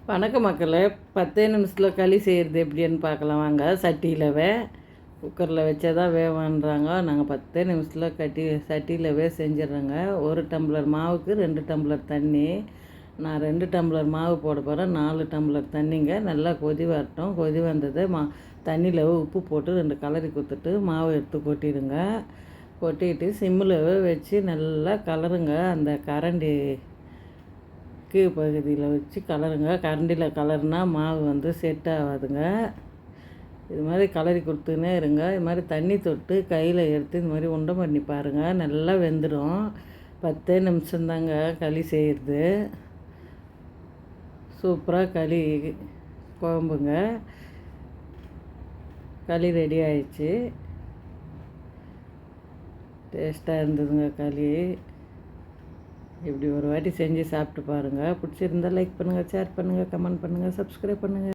வணக்கம் மக்களே, 10 நிமிஷத்தில் களி செய்கிறது எப்படின்னு பார்க்கலாம் வாங்க. சட்டியிலவே குக்கரில் வச்சா தான் வேவான்றாங்க. நாங்கள் 10 நிமிஷத்தில் சட்டியிலவே செஞ்சிடுறோங்க. 1 டம்ளர் மாவுக்கு 2 டம்ளர் தண்ணி. நான் 2 டம்ளர் மாவு போட போகிறேன். 4 டம்ளர் தண்ணிங்க. நல்லா கொதி வரட்டும். கொதி வந்தது தண்ணியில் உப்பு போட்டு 2 கலரி கொடுத்துட்டு மாவு எடுத்து கொட்டிடுங்க. கொட்டிட்டு சிம்மில் வச்சு நல்லா கலருங்க. அந்த கரண்டி கீழ் பகுதியில் வச்சு கலருங்க. கரண்டியில் கலர்னா மாவு செட் ஆகாதுங்க. இது மாதிரி கலரி கொடுத்துன்னே இருங்க. இது மாதிரி தண்ணி தொட்டு கையில் எடுத்து இது மாதிரி உண்டை பண்ணி பாருங்கள். நல்லா வெந்துடும். 10 நிமிஷம்தாங்க களி செய்கிறது. சூப்பராக களி குழம்புங்க. களி ரெடி ஆயிடுச்சு. டேஸ்ட்டாக இருந்ததுங்க களி. இப்படி ஒரு வாட்டி செஞ்சு சாப்பிட்டு பாருங்கள். பிடிச்சிருந்தால் லைக் பண்ணுங்கள், ஷேர் பண்ணுங்கள், கமெண்ட் பண்ணுங்கள், சப்ஸ்கிரைப் பண்ணுங்கள்.